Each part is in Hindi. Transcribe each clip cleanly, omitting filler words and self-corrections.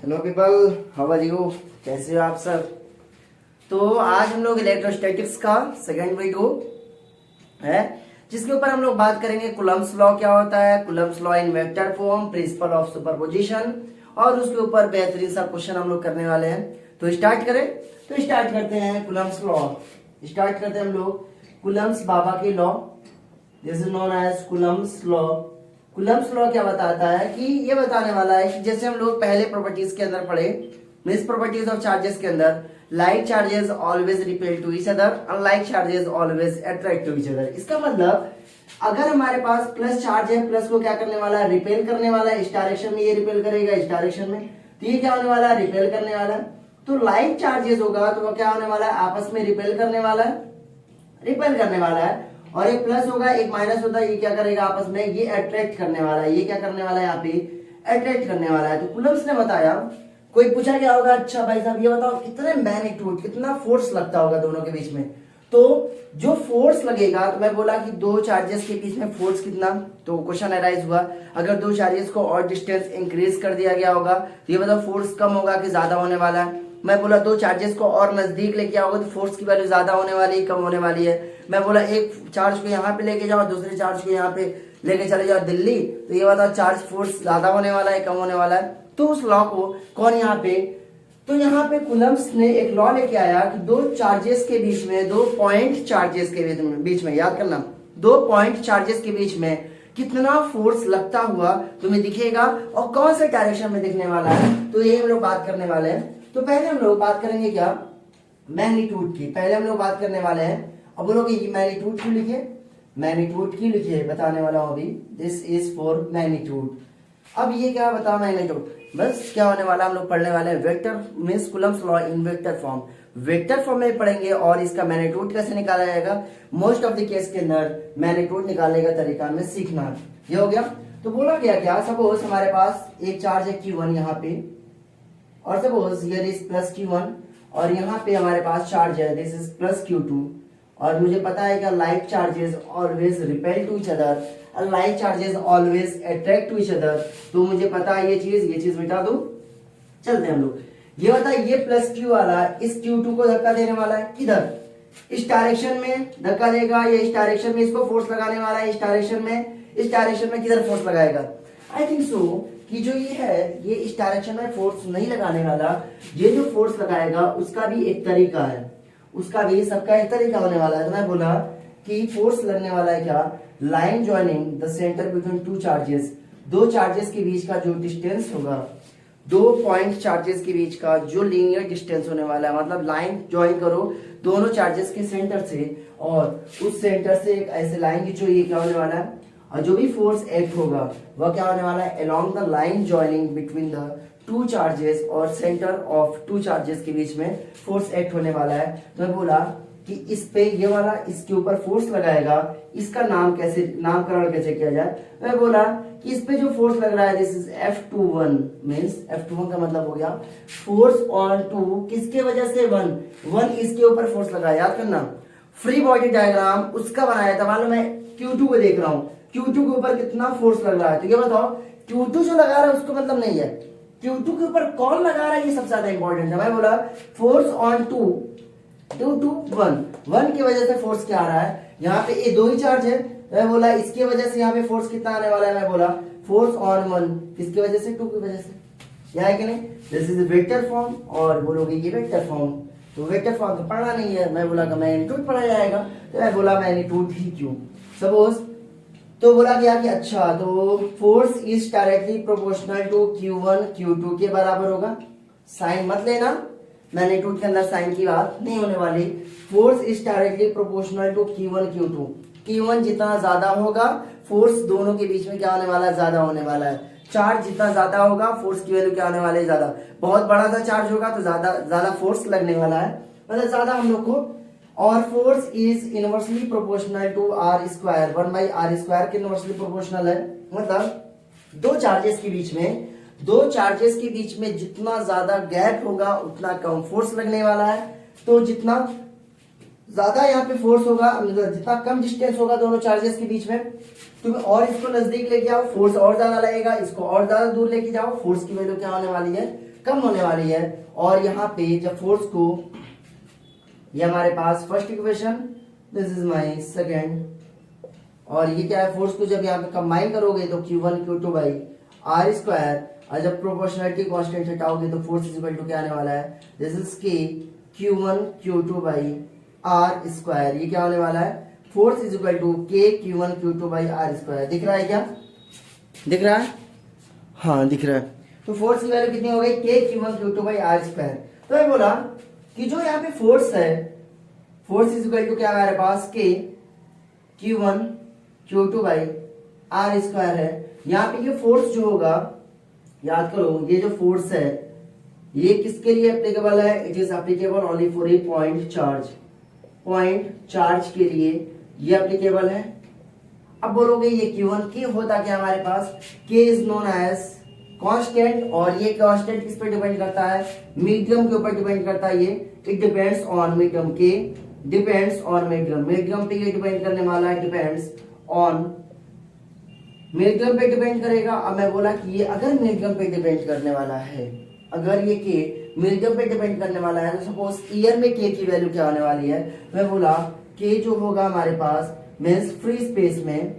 Hello people, how are you? कैसे हो आप सब? तो आज हम लोग इलेक्ट्रोस्टैटिक्स का सेकंड वीडियो है जिसके ऊपर हम लोग बात करेंगे कूलम्ब्स लॉ क्या होता है, Coulomb's law in vector form, principle of superposition, और उसके ऊपर बेहतरीन सा क्वेश्चन हम लोग करने वाले हैं। तो स्टार्ट करें। तो स्टार्ट करते हैं कूलम्ब्स लॉ। स्टार्ट करते हैं हम लोग कूलम्ब्स बाबा के law, this is known as Coulomb's law. Coulomb's law क्या बताता है कि ये बताने वाला है कि जैसे हम लोग पहले प्रॉपर्टीज के अंदर पढ़े, मींस प्रॉपर्टीज ऑफ चार्जेस के अंदर, like charges always repel to each other, unlike charges always attract to each other. इसका मतलब अगर हमारे पास प्लस चार्ज है, प्लस को क्या करने वाला है, रिपेल करने वाला है। इस डायरेक्शन में ये रिपेल करेगा, इस डायरेक्शन में, तो ये क्या होने वाला है, रिपेल करने वाला है। तो लाइक चार्जेस होगा तो वो क्या होने वाला है, आपस में रिपेल करने वाला है, रिपेल करने वाला है। और एक प्लस होगा एक माइनस होता है, ये क्या करेगा आपस में, ये अट्रैक्ट करने वाला है। ये क्या करने वाला है, यहाँ पे अट्रैक्ट करने वाला है। तो कूलम्ब्स ने बताया, कोई पूछा क्या होगा, अच्छा भाई साहब ये बताओ कितने मैग्नीट्यूड, कितना फोर्स लगता होगा दोनों के बीच में। तो जो फोर्स लगेगा, तो मैं बोला कि दो चार्जेस के बीच में फोर्स कितना, तो क्वेश्चन अराइज हुआ अगर दो चार्जेस को और डिस्टेंस इंक्रीज कर दिया गया होगा तो ये बताओ फोर्स कम होगा कि ज्यादा होने वाला है। मैं बोला दो चार्जेस को और नजदीक लेके आओगे तो फोर्स की वैल्यू ज्यादा होने वाली है, कम होने वाली है। मैं बोला एक चार्ज को यहाँ पे लेके जाओ, दूसरे चार्ज को यहाँ पे लेके चले जाओ दिल्ली, तो ये बताओ चार्ज फोर्स ज्यादा होने वाला है, कम होने वाला है। तो उस लॉ को कौन यहाँ पे, तो यहाँ पे कूलम्ब्स ने एक लॉ लेके आया कि दो चार्जेस के बीच में, दो पॉइंट चार्जेस के बीच में, याद करना, दो पॉइंट चार्जेस के बीच में कितना फोर्स लगता हुआ तुम्हें दिखेगा और कौन से डायरेक्शन में दिखने वाला है। तो ये हम लोग बात करने वाले हैं। तो पहले हम लोग बात करेंगे क्या, मैग्नीट्यूड की। पहले हम लोग बात करने वाले हैं। अब बोलोगे ये मैग्नीट्यूड क्यों लिखे, मैग्नीट्यूड क्यों लिखे, बताने वाला हूं अभी। This is for magnitude. अब ये क्या बताओ मैग्नीट्यूड, बस क्या होने वाला, हम लोग पढ़ने वाले हैं vector means Coulomb's law in vector form. Vector form में पढ़ेंगे और इसका मैग्नीट्यूड कैसे निकाला जाएगा, मोस्ट ऑफ द केस के अंदर मैग्नीट्यूड निकालने का तरीका में सीखना। ये हो गया। तो बोला गया क्या, सपोज हमारे पास एक चार्ज है Q1 यहाँ पे, और suppose here is plus Q1, और यहाँ पे हमारे पास चार्ज है दिस इज प्लस Q2, और मुझे पता है कि like charges always repel to each other, like charges always attract to each other. तो मुझे पता है ये चीज मिटा दो। चलते हैं हम लोग। ये बता, ये प्लस Q वाला इस Q2 को धक्का देने वाला है, किधर, इस डायरेक्शन में धक्का देगा, या इस डायरेक्शन में इसको फोर्स लगाने वाला है, इस डायरेक्शन में किधर फोर्स लगाएगा। आई थिंक सो कि जो ये है, ये इस डायरेक्शन में फोर्स नहीं लगाने वाला, ये जो फोर्स लगाएगा उसका भी एक तरीका है, उसका भी सबका एक तरीका होने वाला है। तो मैं बोला कि फोर्स लगने वाला है क्या, line joining the centre between two charges, दो चार्जेस के बीच का जो डिस्टेंस होगा, दो पॉइंट चार्जेस के बीच का जो लीनियर डिस्टेंस होने वाला है, मतलब लाइन ज्वाइन करो दोनों चार्जेस के सेंटर से, और उस सेंटर से एक ऐसे लाइन की जो ये क्या होने वाला है, और जो भी फोर्स एक्ट होगा वह क्या होने वाला है, along the line joining between the two charges, और सेंटर ऑफ टू चार्जेस के बीच में फोर्स एक्ट होने वाला है। तो मैं बोला कि इस पे ये वाला इसके ऊपर फोर्स लगाएगा, इसका नामकरण कैसे किया जाए। मैं बोला कि इस पे जो फोर्स लग रहा है this is F21, means F21 का मतलब हो गया फोर्स ऑन टू, किसके वजह से, वन इसके ऊपर फोर्स लगाया। याद करना, फ्री बॉडी डायग्राम उसका बनाया था, मालूम मैं Q2 को देख रहा हूँ, Q2 के ऊपर कितना फोर्स लग रहा है। तो ये बताओ Q2 जो लगा रहा है उसको मतलब नहीं है, Q2 के ऊपर कौन लगा रहा है, ये सबसे ज्यादा इंपॉर्टेंट है। मैं बोला फोर्स ऑन टू वन की वजह से फोर्स क्या आ रहा है, यहाँ पे ये दो ही चार्ज है। मैं बोला इसकी वजह से यहाँ पे फोर्स कितना आने वाला है, मैं बोला फोर्स ऑन वन, किसकी वजह से, टू की वजह से, यह है कि नहीं। दिस इज वेक्टर फॉर्म, और बोलोगे ये वेक्टर फॉर्म, तो वेक्टर फॉर्म तो पढ़ना नहीं है। मैं बोला मैग्नीट्यूड पढ़ा जाएगा, तो मैं बोला मैग्नीट्यूड ही क्यों, सपोज। तो बोला गया कि अच्छा, तो force is directly proportional to Q1 Q2 के बराबर होगा। साइन मत लेना, मैग्नीट्यूड के अंदर साइन की बात नहीं होने वाली। Force is directly proportional to Q1 Q2, Q1 जितना ज्यादा होगा फोर्स दोनों के बीच में क्या होने वाला है, ज्यादा होने वाला है। चार्ज जितना ज्यादा होगा फोर्स की वैल्यू क्या होने वाली है, ज्यादा। बहुत बड़ा सा चार्ज होगा तो ज्यादा फोर्स लगने वाला है, मतलब ज्यादा हम लोग को। और force is inversely proportional to R square, 1/R square के इनवर्सली प्रोपोर्शनल है। मतलब दो चार्जेस के बीच में जितना ज्यादा गैप होगा उतना कम फोर्स लगने वाला है। तो जितना ज्यादा यहाँ पे फोर्स होगा, मतलब जितना कम डिस्टेंस होगा दोनों चार्जेस के बीच में, तुम और इसको नजदीक लेके आओ, फोर्स और ज्यादा लगेगा, इसको और ज्यादा दूर लेके जाओ, फोर्स की वैल्यू क्या होने वाली है, कम होने वाली है। और यहाँ पे जब फोर्स को, ये हमारे पास first equation, this is my second, और ये क्या है, फोर्स को जब यहाँ पे कंबाइन करोगे तो Q1 Q2 by are square, और जब प्रोपोर्शनलिटी कांस्टेंट हटाओगे तो फोर्स इज इक्वल टू क्या आने वाला है, दिस इज के Q1 Q2 by are square. ये क्या होने वाला है, फोर्स इज इक्वल टू के Q1 Q2 by are square. दिख रहा है क्या, दिख रहा है, हाँ दिख रहा है। तो फोर्स की वैल्यू कितनी हो गई, के Q1 Q2 by are square. तो मैं बोला कि जो यहाँ पे फोर्स है, फोर्स इज इक्वल टू क्या हमारे पास, के Q1 Q2 by are square है। यहाँ पे ये फोर्स जो होगा, याद करो ये जो फोर्स है ये किसके लिए एप्लीकेबल है, it is applicable only for a point charge, point charge के लिए ये एप्लीकेबल है। अब बोलोगे ये Q1 के होता क्या हमारे पास, K is known as constant, और ये कांस्टेंट किस पे डिपेंड करता है, मीडियम के ऊपर डिपेंड करता है। ये इट डिपेंड्स ऑन मीडियम, के डिपेंड्स ऑन मीडियम, मीडियम पे ये डिपेंड करने वाला है, डिपेंड्स ऑन मीडियम पे डिपेंड करेगा। अब मैं बोला कि ये अगर मीडियम पे डिपेंड करने वाला है, अगर ये के मीडियम पे डिपेंड करने वाला है, तो सपोज ईयर में के की वैल्यू क्या होने वाली है, मैं बोला के जो होगा हमारे पास मीन्स फ्री स्पेस में,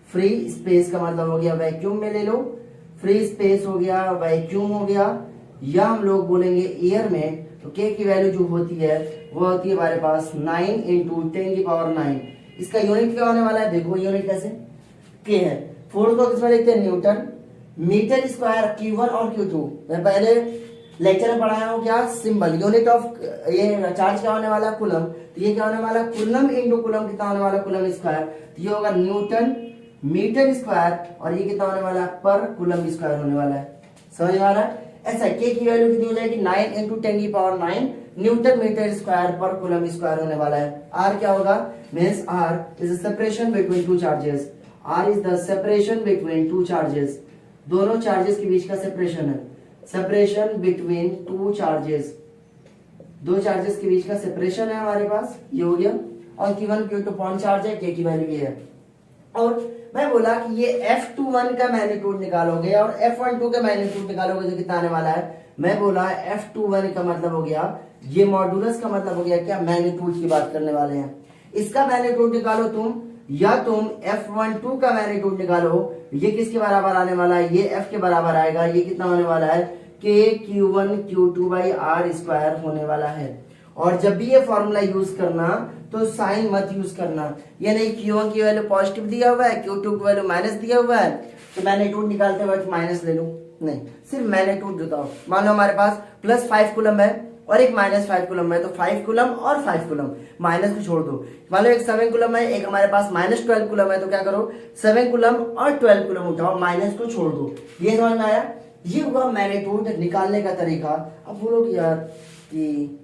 फ्री स्पेस का मतलब हो गया वैक्यूम में ले लो, फ्री स्पेस हो गया, वैक्यूम हो गया, या हम लोग बोलेंगे ईयर में, तो के की वैल्यू जो होती है वो होती है हमारे पास 9 इंटू 10 की पावर 9। इसका यूनिट क्या होने वाला है, देखो यूनिट कैसे, के है, फोर्स को किसमें लिखते हैं, न्यूटन मीटर स्क्वायर, Q1 और Q2 मैं पहले लेक्चर में पढ़ाया हूँ क्या, सिंबल, यूनिट ऑफ ये चार्ज क्या होने वाला है, कूलम, तो ये क्या होने वाला है, कूलम इंटू कूलम कितना होने वाला है, कूलम स्क्वायर, तो ये होगा न्यूटन मीटर स्क्वायर, और ये कितना होने वाला है, पर कूलम स्क्वायर होने वाला है। समझ में आ रहा है, ऐसा के की वैल्यू कितनी हो जाएगी, 9 इंटू 10 की पावर 9 न्यूटन मीटर स्क्वायर पर कूलम स्क्वायर होने वाला है। आर क्या होगा, means R is separation between two charges, R is the separation between two charges, दोनों चार्जेस के बीच का सेपरेशन है, सेपरेशन बिटवीन टू चार्जेस, दो चार्जेस के बीच का सेपरेशन है हमारे पास, ये हो गया। और Q1 Q2 पॉइंट चार्ज है, के की वैल्यू ये है। और मैं बोला कि ये F21 का मैग्नीट्यूड निकालोगे और F12 का मैग्नीट्यूड निकालोगे तो कितना आने वाला है, मैं बोला F21 का मतलब हो गया, ये मॉड्यूलस का मतलब हो गया क्या, मैग्नीट्यूड की बात करने वाले हैं। इसका मैग्नीट्यूड निकालो तुम, या तुम F12 का मैग्नीट्यूड निकालो, ये किसके बराबर आने वाला है, ये F के बराबर आएगा, ये कितना होने वाला है, के Q1 Q2 by are square होने वाला है। और जब भी ये फॉर्मूला यूज करना तो साइन मत यूज करना, ये नहीं Q1 की वैल्यू पॉजिटिव दिया हुआ है, Q2 की वैल्यू माइनस दिया हुआ है, तो मैग्नीट्यूड निकालते वक्त माइनस ले लूं, नहीं, सिर्फ मैग्नीट्यूड बताओ। मानो हमारे पास प्लस 5 कूलम है और एक माइनस 5 कूलम है, तो 5 कूलम और 5 कूलम, माइनस को छोड़ दो। मान लो एक 7 कूलम है, एक हमारे पास माइनस 12 कूलम है, तो क्या करो 7 कूलम और 12 कूलम उठाओ, माइनस को छोड़ दो। ये समझ में आया, ये हुआ मैग्नीट्यूड निकालने का तरीका। अब बोलोगे यार कि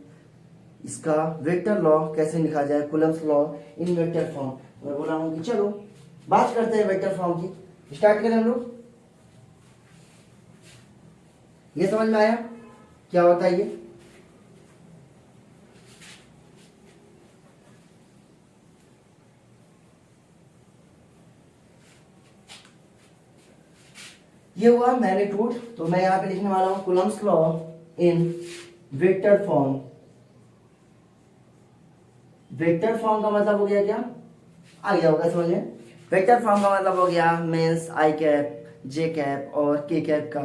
इसका वेक्टर लॉ कैसे लिखा जाए, Coulomb's law in vector form, मैं बोला हूं कि चलो बात करते हैं वेक्टर फॉर्म की, स्टार्ट करें हम लोग। ये समझ में आया क्या होता है ये हुआ मैग्नीट्यूड। तो मैं यहां पे लिखने वाला हूं Coulomb's law in vector form. Vector form का मतलब हो गया क्या, आ गया होगा समझ में। वेक्टर फॉर्म का मतलब हो गया means I cap, J cap और के कैप का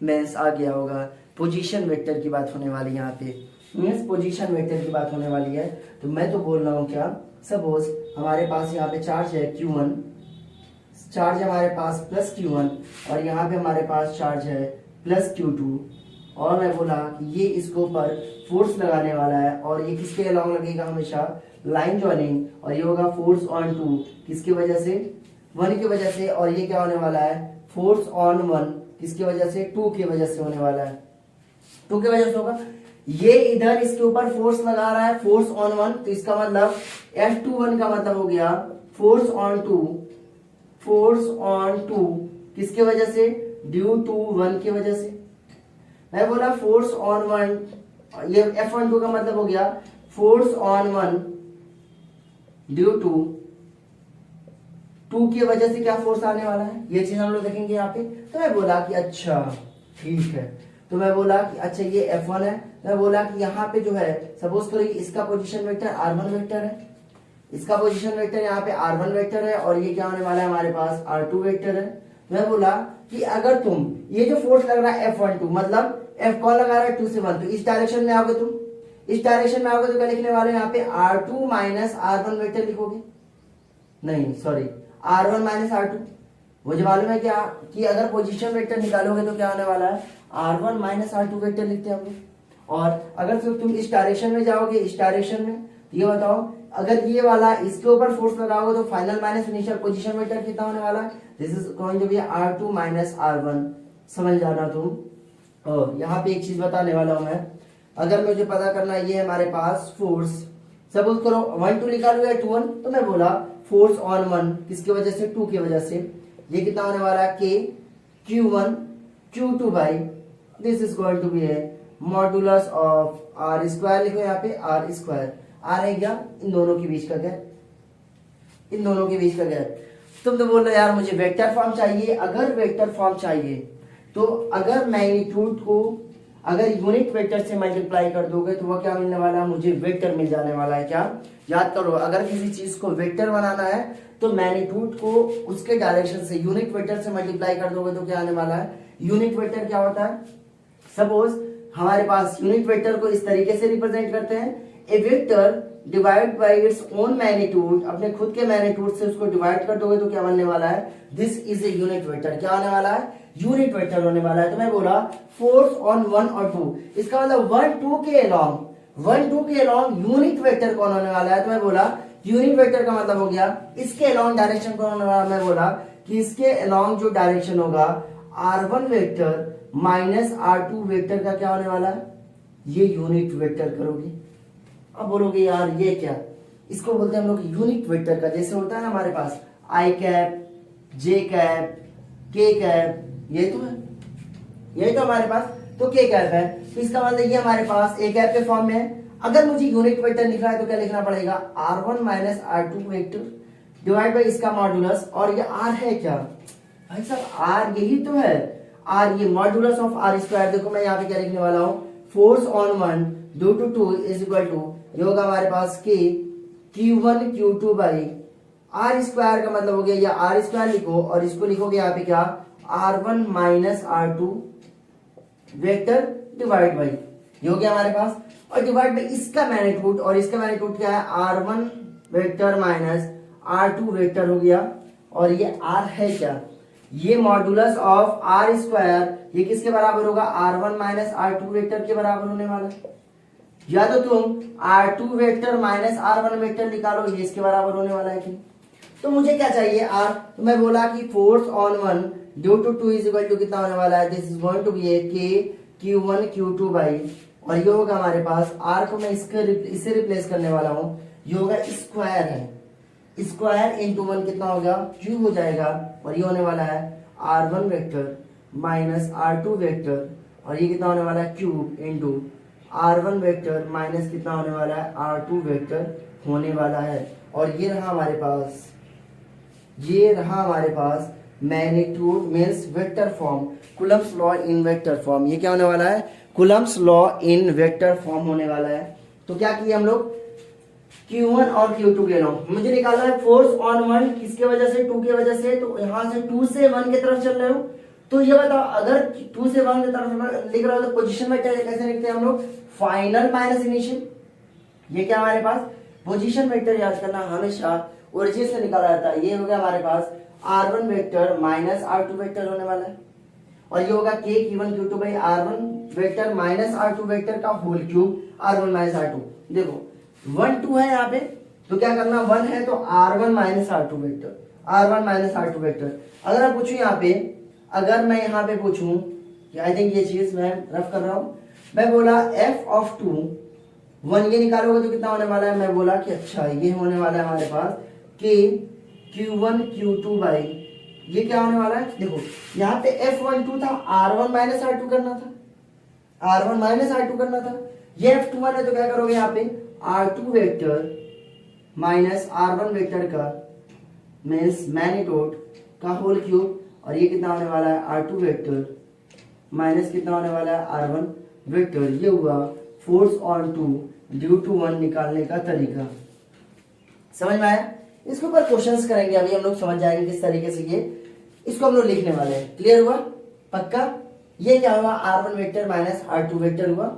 मीन्स आ गया होगा। पोजीशन वेक्टर की बात होने वाली है यहाँ पे, मीन्स पोजीशन वेक्टर की बात होने वाली है। तो मैं तो बोल रहा हूँ क्या, सपोज हमारे पास यहाँ पे चार्ज है Q1, चार्ज हमारे पास प्लस Q1, और यहाँ पे हमारे पास चार्ज है प्लस Q2, और मैं बोला कि ये इसके ऊपर फोर्स लगाने वाला है, और ये किसके अलॉन्ग लगेगा, हमेशा लाइन जॉइनिंग, और ये होगा फोर्स ऑन 2 किसकी वजह से, 1 की वजह से, और ये क्या होने वाला है, फोर्स ऑन 1 किसकी वजह से, 2 की वजह से होने वाला है, 2 की वजह से होगा। ये इधर इसके ऊपर फोर्स लगा रहा है, फोर्स ऑन 1, तो इसका मतलब F21 का मतलब हो गया फोर्स ऑन 2, फोर्स ऑन 2 किसके वजह से, ड्यू टू 1 की वजह से। मैं बोला फोर्स ऑन 1, ये F12 का मतलब हो गया force on 1 due to two की वजह से क्या फोर्स आने वाला है, ये चीज हम लोग देखेंगे यहाँ पे। तो मैं बोला कि अच्छा ठीक है, तो मैं बोला कि अच्छा ये F1 है, मैं बोला कि यहाँ पे जो है सपोज करो इसका पोजीशन वेक्टर R1 वेक्टर है, इसका पोजीशन वेक्टर यहाँ पे R1 वेक्टर है, और ये क्या होने वाला है हमारे पास R2 वेक्टर है। मैं बोला कि अगर तुम ये जो फोर्स लग रहा है F12 मतलब F कौन लगा रहा है 2 से 1, तो इस डायरेक्शन में आओगे तुम, इस डायरेक्शन में आओगे तो क्या लिखने वाले यहाँ पे R2 माइनस R1 वेक्टर लिखोगे, नहीं सॉरी R1 माइनस R2। मुझे मालूम है क्या कि अगर पोजीशन वेक्टर निकालोगे तो क्या होने वाला है R1 माइनस R2 वेक्टर लिखते हैं हम लोग। और अगर तुम इस डायरेक्शन में जाओगे, इस डायरेक्शन में, तो ये बताओ अगर ये वाला इसके ऊपर फोर्स लगाओगे तो final minus initial position vector कितना होने वाला है, this is going to be R2 minus R1। समझ जाना तुम। और यहाँ पे एक चीज बताने वाला हूं मैं, अगर मुझे पता करना है ये हमारे पास फोर्स, सपोज करो 1 2 निकालो या 2 1, तो मैं बोला फोर्स ऑन 1 किसकी वजह से, 2 की वजह से, ये कितना होने वाला है K Q1 Q2 by this is going to be है मॉडुलस ऑफ R स्क्वायर, लिखो यहाँ पे R स्क्वायर, R है क्या इन दोनों के बीच का गैप, इन दोनों के बीच का गैप। तुम तो बोल रहे यार मुझे वेक्टर फॉर्म चाहिए, अगर वेक्टर फॉर्म चाहिए तो अगर मैग्नीट्यूड को अगर यूनिट वेक्टर से मल्टीप्लाई कर दोगे तो वह क्या मिलने वाला है, मुझे वेक्टर मिल जाने वाला है। क्या याद करो, अगर किसी चीज को वेक्टर बनाना है तो मैग्नीट्यूड को उसके डायरेक्शन से यूनिट वेक्टर से मल्टीप्लाई कर दोगे तो क्या आने वाला है, यूनिट वेक्टर क्या होता है, सपोज हमारे पास यूनिट वेक्टर को इस तरीके से रिप्रेजेंट करते हैं, a vector divide by its own magnitude, अपने खुद के मैग्नीट्यूड से उसको डिवाइड कर दोगे तो क्या बनने वाला है, this is a unit vector. क्या होने वाला है, यूनिट वेक्टर होने वाला है। तो मैं बोला फोर्स ऑन 1 और 2, इसका मतलब 1 2 के अलोंग यूनिट वेक्टर कौन होने वाला है, तो मैं बोला यूनिट वेक्टर का मतलब हो गया इसके अलोंग डायरेक्शन कौन होने वाला है, मैं बोला कि इसके अलोंग जो डायरेक्शन होगा R1 vector minus R2 vector का क्या होने वाला है, ये यूनिट वेक्टर करोगे। अब बोलोगे यार ये क्या, इसको बोलते हैं हम लोग यूनिट वेक्टर का, जैसे होता है ना हमारे पास आई कैप, जे कैप, के कैप, ये तो है, यही तो हमारे पास, तो के कैप है, तो इसका मतलब ये हमारे पास ए कैप के फॉर्म में है। अगर मुझे यूनिट वेक्टर लिखना है तो क्या लिखना पड़ेगा, R1 minus R2 vector divide by इसका मॉडुलस, और ये R है क्या भाई साहब, R यही तो है, R ये मॉडुलस ऑफ R स्क्वायर। देखो मैं यहाँ पे क्या लिखने वाला हूँ, force on 1 due to 2 is equal to, ये होगा हमारे पास K Q1 Q2 by R square का मतलब हो गया, या R स्क्वायर लिखो और इसको लिखोगे यहाँ पे क्या R1 minus R2 vector divide by, ये हो गया हमारे पास, और डिवाइड बाई इसका मैग्नीट्यूड, और इसका मैग्नीट्यूड क्या है R1 vector minus R2 vector हो गया, और ये R है क्या, ये मॉडुलस ऑफ R स्क्वायर, ये किसके बराबर होगा, R1 माइनस R2 वेक्टर के बराबर होने वाला है। या तो तुम R2 vector minus R1 vector निकालो, ये इसके बराबर होने वाला है कि, तो मुझे क्या चाहिए R, तो मैं बोला कि force on 1 due to 2 is equal to कितना होने वाला है, this is going to be a K Q1 Q2 by, और ये होगा हमारे पास R को मैं इससे रिप्लेस करने वाला हूं, ये होगा स्क्वायर है, स्क्वायर इंटू 1 कितना होगा, क्यूब हो जाएगा, और ये होने वाला है R1 vector minus R2 vector, और ये कितना होने वाला है cube into R1 vector minus कितना होने वाला है R2 वेक्टर होने वाला है। और ये रहा हमारे पास magnitude means vector form, Coulomb's law in vector form, ये क्या होने वाला है, Coulomb's law in vector form होने वाला है। तो क्या किया हम लोग, Q1 और Q2 के नाम मुझे निकालना है, फोर्स ऑन 1 किसके वजह से, 2 की वजह से, तो यहां से 2 से 1 की तरफ चल रहे हो, तो ये बताओ अगर 2 से 1 की तरफ लिख रहा हो तो पोजीशन वेक्टर कैसे लिखते हैं हम लोग, फाइनल माइनस इनिशियल। ये क्या हमारे पास पोजीशन वेक्टर याद करना हमेशा ओरिजिन से निकाला जाता है, ये हो गया हमारे पास R1 vector minus R2 vector होने वाला है, और ये होगा K Q1 Q2 by R1 vector minus R2 vector का whole cube R1 minus R2। देखो 1 2 है यहाँ पे, तो क्या करना, 1 है तो R1 minus R2 vector, R1 minus R2 vector. अगर मैं पूछूं यहाँ पे, अगर मैं यहाँ पे पूछूं, आई थिंक ये चीज मैं रफ कर रहा हूं, मैं बोला f ऑफ 2 1 ये निकालोगे तो कितना होने वाला है, मैं बोला कि अच्छा ये होने वाला है हमारे पास K Q1 Q2 बाई, ये क्या होने वाला है, देखो यहाँ पे F12 था, R1 माइनस R2 करना था, R1 माइनस R2 करना था, ये F21 है तो क्या करोगे यहाँ पे R2 vector minus R1 vector का मीन्स मैग्नीट्यूड का होल क्यूब, और ये कितना होने वाला है R2 वेक्टर माइनस कितना होने वाला है R1 वेक्टर। ये हुआ force on two due to 1 निकालने का तरीका। समझ में आया? इसके ऊपर क्वेश्चंस करेंगे, अभी हम लोग समझ जाएंगे किस तरीके से ये इसको हम लोग लिखने वाले हैं। क्लियर हुआ? पक्का? ये क्या हुआ? R1 vector minus R2 vector हुआ।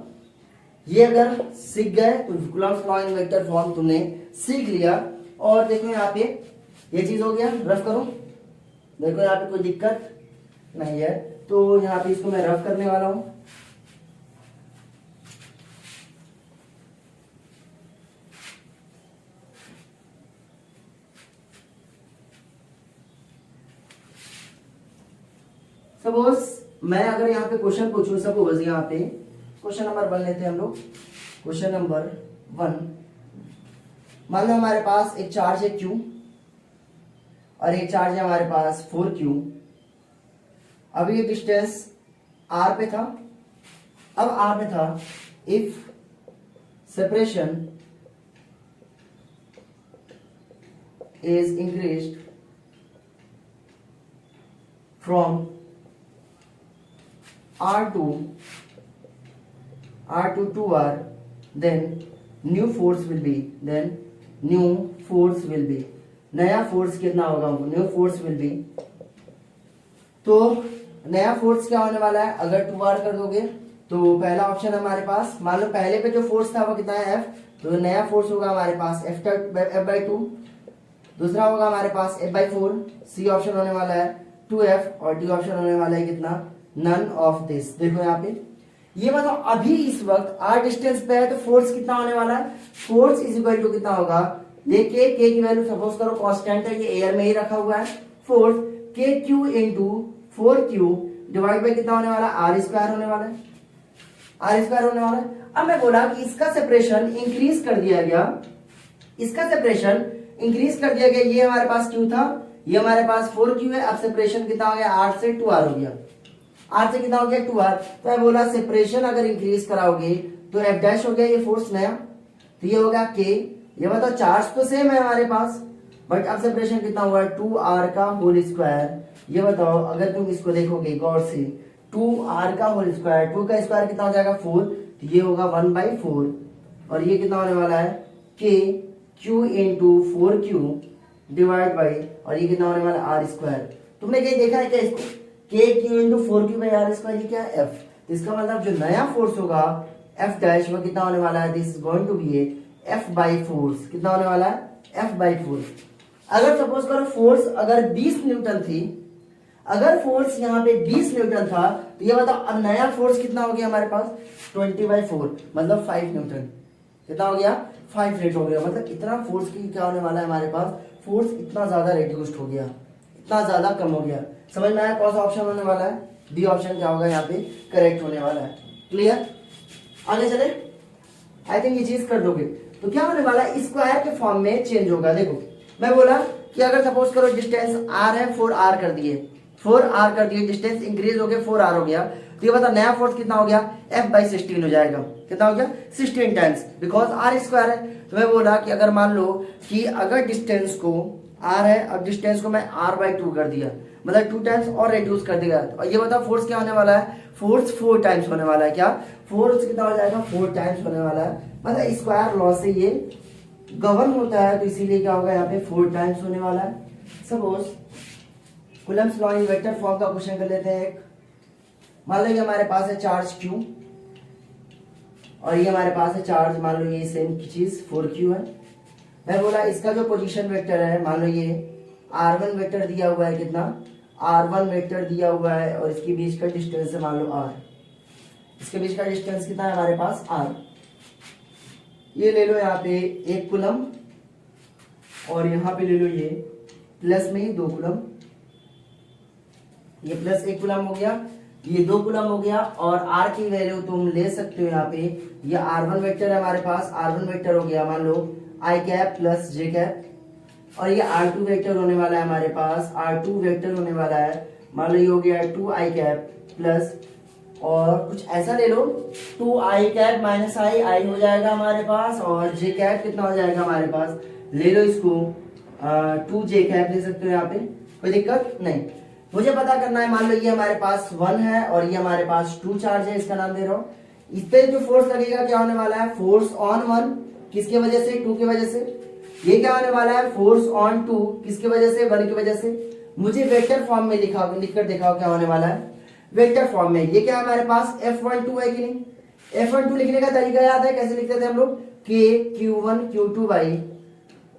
ये अगर सीख गए तो Coulomb's law in vector form तुमने सीख लिया। और देखो यहाँ पे ये चीज हो गया, रफ करो। देखो यहाँ पे कोई दिक्कत नहीं है, तो यहाँ पे इसको मैं रफ करने वाला हूं। सपोज मैं अगर यहाँ पे क्वेश्चन पूछूं, सपोज यहाँ पे क्वेश्चन नंबर 1 लेते हैं हम लोग। क्वेश्चन नंबर 1, मान लो हमारे पास एक चार्ज है Q और एक चार्ज है हमारे पास 4Q। अभी ये डिस्टेंस R पे था। अब R पे था, if separation is increased from R2 to R, then new force will be, नया फोर्स कितना होगा? New force will be. तो नया फोर्स क्या होने वाला है? अगर 2R कर दोगे तो पहला ऑप्शन हमारे पास, मान लो पहले पे जो फोर्स था वो कितना है? F, तो नया फोर्स होगा हमारे पास F/2। दूसरा होगा हमारे पास F/4। C ऑप्शन होने वाला है 2F, और D ऑप्शन होने वाला है कितना? None of this. देखो यहाँ पे ये मतलब अभी इस वक्त R डिस्टेंस पे है, तो फोर्स कितना होने वाला है? फोर्स इज इक्वल टू कितना होगा? देखिए K की वैल्यू सपोज करो कांस्टेंट है, ये एयर में ही रखा हुआ है। Force KQ into 4Q divide by कितना होने वाला? R² होने वाला है। R² होने वाला है। अब मैं बोला कि इसका सेपरेशन इंक्रीज कर दिया गया, इसका सेपरेशन इंक्रीज कर दिया गया। ये हमारे पास Q था, ये हमारे पास 4Q है। अब सेपरेशन कितना हो गया? R से 2R हो गया। R से कितना हो गया? 2R। तो मैं बोला सेपरेशन अगर इंक्रीज कराओगे तो F डैश हो गया ये फोर्स नया, तो ये होगा K। ये बताओ चार्ज तो सेम है हमारे पास, बट अब सेपरेशन कितना हुआ है? 2R का होल स्क्वायर। ये बताओ अगर तुम इसको देखोगे गौर से, 2R का होल स्क्वायर, 2 का स्क्वायर कितना हो जाएगा? 4, तो ये होगा 1/4। और ये कितना होने वाला है? KQ into 4Q divide by, और ये कितना होने वाला? R²। तुमने कहीं देखा है क्या इसको? KQ into 4Q by R², ये क्या है? F। इसका मतलब जो नया फोर्स होगा F डैश, वो कितना होने वाला है? This is going to be F/4। कितना होने वाला है? F/4। अगर सपोज करो फोर्स अगर 20 न्यूटन थी, अगर फोर्स यहाँ पे 20 न्यूटन था, तो ये बताओ अब नया फोर्स कितना हो गया हमारे पास? 20/4, मतलब 5 न्यूटन। कितना हो गया? 5 रेट हो गया। मतलब इतना फोर्स की क्या होने वाला है हमारे पास? फोर्स इतना ज्यादा रिड्यूस्ड हो गया, इतना ज्यादा कम हो गया। समझ में आया? कौन सा ऑप्शन होने वाला है? डी ऑप्शन क्या होगा यहाँ पे करेक्ट होने वाला है। क्लियर? आगे चले, आई थिंक ये चीज कर दोगे तो क्या होने वाला है? स्क्वायर के फॉर्म में चेंज होगा। देखो मैं बोला कि अगर सपोज करो डिस्टेंस R है, 4R कर दिए, 4R कर दिए, डिस्टेंस इंक्रीज हो गया, 4R हो गया, तो ये बता नया फोर्स कितना हो गया? F/16 हो जाएगा। कितना हो गया? 16 टाइम्स, बिकॉज R² है। तो मैं बोला कि अगर मान लो कि अगर डिस्टेंस को R है, अब डिस्टेंस को मैं R/2 कर दिया, मतलब 2 टाइम्स और रिड्यूस कर दिया, और ये बताओ फोर्स क्या होने वाला है? फोर्स 4 टाइम्स होने वाला है। क्या फोर्स कितना हो जाएगा? 4 टाइम्स होने वाला है। मतलब स्क्वायर लॉ से ये गवर्न होता है, तो इसीलिए क्या होगा यहाँ पे? 4 टाइम्स होने वाला है। Suppose Coulomb's law in vector form का क्वेश्चन कर लेते हैं एक। मान लो ये हमारे पास है चार्ज Q, और ये हमारे पास है चार्ज, मान लो ये सेम चीज 4Q है। मैं बोला इसका जो पोजीशन वेक्टर है, मान लो ये R1 वेक्टर दिया हुआ है, कितना? R1 वेक्टर दिया हुआ है, और इसके बीच का डिस्टेंस है मान लो R। इसके बीच का डिस्टेंस कितना है हमारे पास? R। ये ले लो यहाँ पे 1 कूलम, और यहाँ पे ले लो ये प्लस में ही 2 कूलम। ये प्लस 1 कूलम हो गया, ये 2 कूलम हो गया, और R की वैल्यू तुम ले सकते हो यहाँ पे। ये R1 वेक्टर है हमारे पास, R1 वेक्टर हो गया मान लो I cap plus J cap, और ये R2 वेक्टर होने वाला है हमारे पास, R2 वेक्टर होने वाला है मान लो ये हो गया 2I कैप प्लस, और कुछ ऐसा ले लो 2I कैप माइनस I हो जाएगा हमारे पास, और J कैप कितना हो जाएगा हमारे पास? ले लो इसको 2j कैप ले सकते हो यहाँ पे, कोई दिक्कत नहीं। मुझे पता करना है, मान लो ये हमारे पास 1 है और ये हमारे पास 2 चार्ज है, इसका नाम दे रहा हूँ। इस पे जो फोर्स लगेगा क्या होने वाला है, फोर्स ऑन 1 किसके वजह से, 2 की वजह से। ये क्या होने वाला है, फोर्स ऑन 2 किसकी वजह से, 1 की वजह से। मुझे वेक्टर फॉर्म में लिखकर दिखाओ क्या होने वाला है, वेक्टर फॉर्म में। ये क्या है हमारे पास F12 है कि नहीं। F12 लिखने का तरीका याद है, कैसे लिखते थे हम लोग, K Q1 Q2 बाई,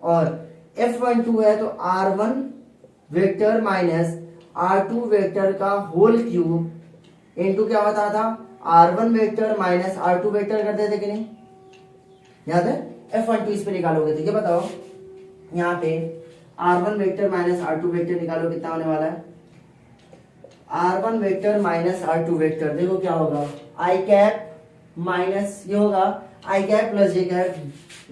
और F12 है तो R1 vector minus R2 vector का होल क्यूब इनटू क्या होता था, R1 vector minus R2 vector करते थे कि नहीं, याद है। F12 इस पे निकालोगे तो ये बताओ, यहाँ पे R1 vector minus R2 vector निकालो, कितना होने वाला है, R1 vector minus R2 vector, देखो क्या होगा, I कैप माइनस ये होगा I cap plus J cap,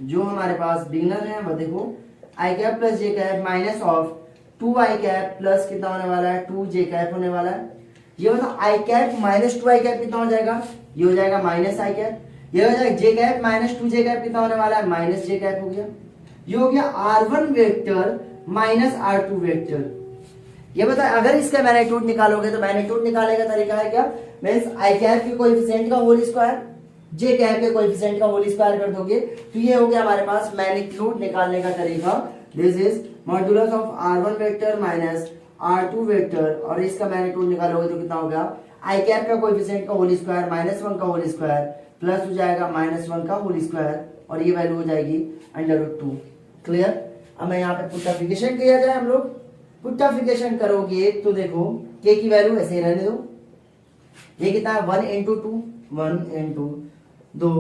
जो हमारे पास बिगनर है वो देखो I cap plus J cap minus of 2I cap plus कितना होने वाला है, 2J कैप होने वाला है। ये मतलब I cap minus 2I cap कितना हो जाएगा, ये हो जाएगा माइनस I कैप। ये हो जाएगा J cap minus 2J cap कितना होने वाला है, माइनस J कैप हो गया। ये हो गया R1 vector minus R2 vector. ये बता, अगर इसका मैग्नीट्यूड निकालोगे तो मैग्नीट्यूड निकालने का तरीका है क्या, मींस आई कैप के कोएफिशिएंट का होल स्क्वायर जे कैप के कोएफिशिएंट का होल स्क्वायर कर दोगे तो ये हो गया हमारे पास मैग्नीट्यूड निकालने का तरीका। This is modulus of R1 vector minus R2 vector, और इसका मैग्नीट्यूड निकालोगे तो कितना हो गया, आई कैप का कोएफिशिएंट का होल स्क्वायर माइनस 1 का होल स्क्वायर प्लस हो जाएगा माइनस 1 का होल स्क्वायर, और ये वैल्यू हो जाएगी √2। क्लियर। अब मैं यहाँ पे पुटअप्लिकेशन किया जाए, हम लोग पुटअप्लिकेशन करोगे तो देखो k की वैल्यू ऐसे ही रहने दो, ये कितना है 1 into 2, 1 into 2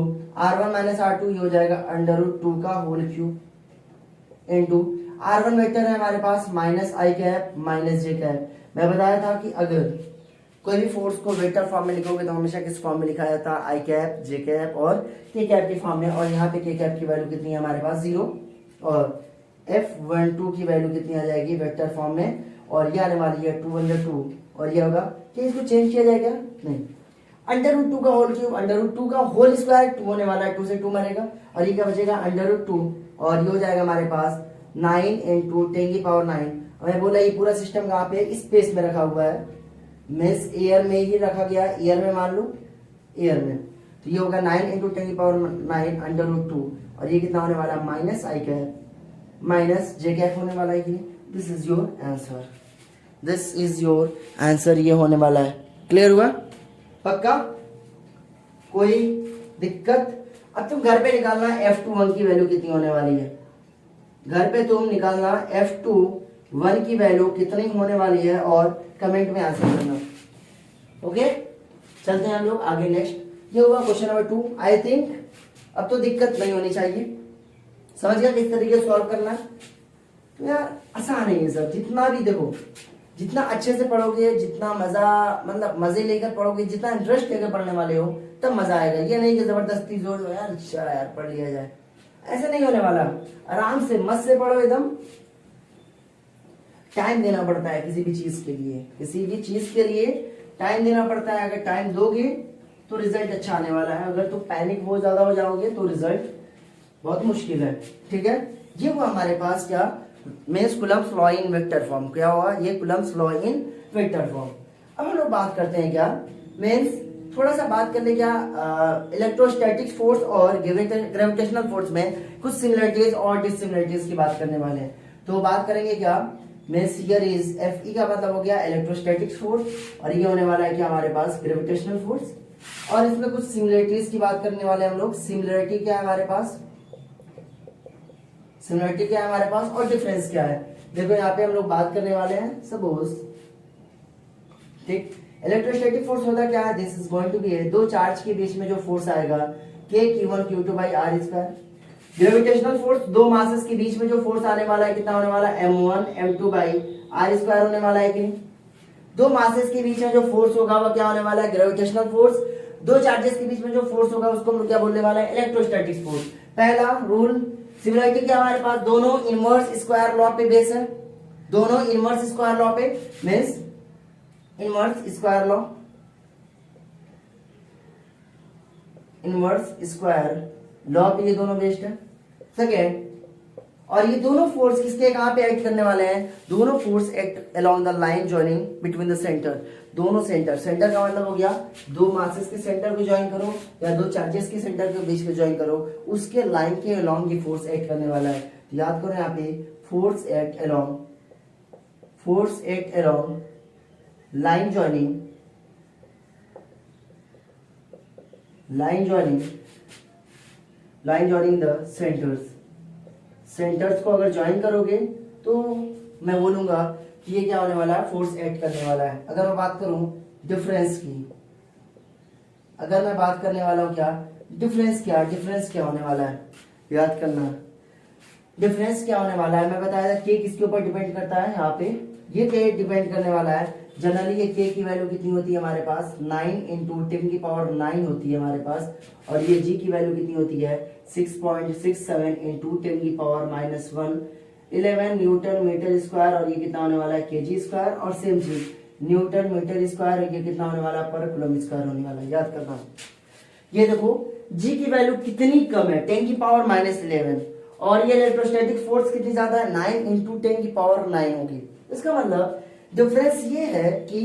R1 minus R2, ये हो जाएगा √2 का whole cube into R1 vector है हमारे पास minus I cap minus J cap. मैं बताया था कि अगर कोई भी फोर्स को वेक्टर फॉर्म में लिखोगे तो हमेशा किस फॉर्म में लिखा जाता है, I कैप J कैप और K कैप के फॉर्म में, और यहाँ पे K कैप की वैल्यू कितनी है हमारे पास 0, और F12 की वैल्यू कितनी आ जाएगी वेक्टर फॉर्म में, और ये आने वाली है 2/2, और ये होगा कि इसको चेंज किया जाएगा नहीं, √2 का होल क्यूब, √2 का होल स्क्वायर 2 होने वाला है, 2 से 2 मरेगा, और ये क्या बचेगा √2, और ये हो जाएगा हमारे पास 9 इंटू 10⁹। हमें बोला ये पूरा सिस्टम कहाँ पे, स्पेस में रखा हुआ है, मींस एयर में ही रखा गया, एयर में मान लो, एयर में, तो ये होगा 9 इंटू 10⁹ √2, और ये कितना होने वाला है minus I cap minus J cap होने वाला है कि this is your answer, this is your answer, ये होने वाला है। क्लियर हुआ, पक्का, कोई दिक्कत। अब तुम घर पे निकालना F21 की वैल्यू कितनी होने वाली है, घर पे तुम निकालना F21 की वैल्यू कितनी होने वाली है और कमेंट में आंसर करना। ओके, चलते हैं हम लोग आगे नेक्स्ट। ये हुआ क्वेश्चन नंबर 2। आई थिंक अब तो दिक्कत नहीं होनी चाहिए, समझ गया किस तरीके से सॉल्व करना है। तो यार आसान है ये सब, जितना भी देखो, जितना अच्छे से पढ़ोगे, जितना मजा, मतलब मजे लेकर पढ़ोगे, जितना इंटरेस्ट लेकर पढ़ने वाले हो, तब मजा आएगा। ये नहीं कि जबरदस्ती जोर दो यार, अच्छा यार पढ़ लिया जाए, ऐसे नहीं होने वाला। आराम से मस्त से पढ़ो, एकदम टाइम देना पड़ता है किसी भी चीज के लिए, किसी भी चीज के लिए टाइम देना पड़ता है। अगर टाइम दोगे तो रिजल्ट अच्छा आने वाला है, अगर तो पैनिक बहुत ज्यादा हो जाओगे तो रिजल्ट बहुत मुश्किल है। ठीक है, ये हुआ हमारे पास क्या, means Coulomb's law in vector form. क्या हुआ, ये Coulomb's law in vector form. अब हम लोग बात करते हैं क्या, मींस थोड़ा सा बात कर ले क्या, इलेक्ट्रोस्टैटिक फोर्स और ग्रेविटेशनल फोर्स में कुछ सिमिलरिटीज और डिससिमिलरिटीज की बात करने वाले हैं। तो बात करेंगे क्या, मींस हियर इज Fe का मतलब हो गया इलेक्ट्रोस्टैटिक फोर्स, और ये होने वाला है क्या हमारे पास ग्रेविटेशनल फोर्स। और इसमें कुछ सिमिलरिटीज की बात करने वाले हैं हम लोग। सिमिलरिटी क्या है हमारे पास, सिमिलरिटी क्या है हमारे पास, और डिफरेंस क्या है। देखो यहाँ पे हम लोग बात करने वाले हैं सपोज, ठीक, इलेक्ट्रोस्टैटिक फोर्स होता क्या है, this is going to be दो चार्ज के बीच में जो फोर्स आएगा K Q1 Q2 by R square. Gravitational force दो मासेस के बीच में जो फोर्स आने वाला है कितना होने वाला है, M1 M2 by R square होने वाला है कि नहीं। दो मासेस के बीच में जो फोर्स होगा वो क्या होने वाला है, ग्रेविटेशनल फोर्स। दो चार्जेस के बीच में जो फोर्स होगा उसको हम लोग क्या बोलने वाला है, इलेक्ट्रोस्टैटिक फोर्स। पहला रूल, सिमिलरिटी क्या हमारे पास, दोनों इनवर्स स्क्वायर लॉ पे बेस है, दोनों इनवर्स स्क्वायर लॉ पे, means inverse square law, inverse square law पे ये दोनों बेस्ड है। सेकेंड, और ये दोनों फोर्स किसके कहाँ पे एक्ट करने वाले हैं, दोनों force act along the line joining between the centre, दोनों सेंटर, सेंटर का मतलब हो गया दो मासेस के सेंटर को ज्वाइन करो या दो चार्जेस के सेंटर के बीच में ज्वाइन करो, उसके लाइन के अलोंग ये फोर्स एक्ट करने वाला है। तो याद करो यहाँ पे force act along line joining the centres को अगर ज्वाइन करोगे तो मैं बोलूंगा कि ये क्या होने वाला है, फोर्स एक्ट करने वाला है। अगर मैं बात करूं डिफरेंस की, अगर मैं बात करने वाला हूं क्या, डिफरेंस क्या होने वाला है, याद करना डिफरेंस क्या होने वाला है। मैं बताया था के किसके ऊपर डिपेंड करता है, यहाँ पे ये के डिपेंड करने वाला है। जनरली ये के की वैल्यू कितनी होती है हमारे पास, 9 इंटू 10 की पावर 9 होती है हमारे पास, और ये जी की वैल्यू कितनी होती है 6.67 इंटू 10 की पावर -1, 11 न्यूटन मीटर स्क्वायर, और ये कितना होने वाला है केजी स्क्वायर, और सेम चीज न्यूटन मीटर स्क्वायर, ये कितना होने वाला है पर कूलम स्क्वायर होने वाला है। याद करना ये देखो जी की वैल्यू कितनी कम है 10 की पावर -11, और ये इलेक्ट्रोस्टैटिक फोर्स कितनी ज्यादा है 9 इंटू 10 की पावर 9 होगी। इसका मतलब डिफरेंस ये है कि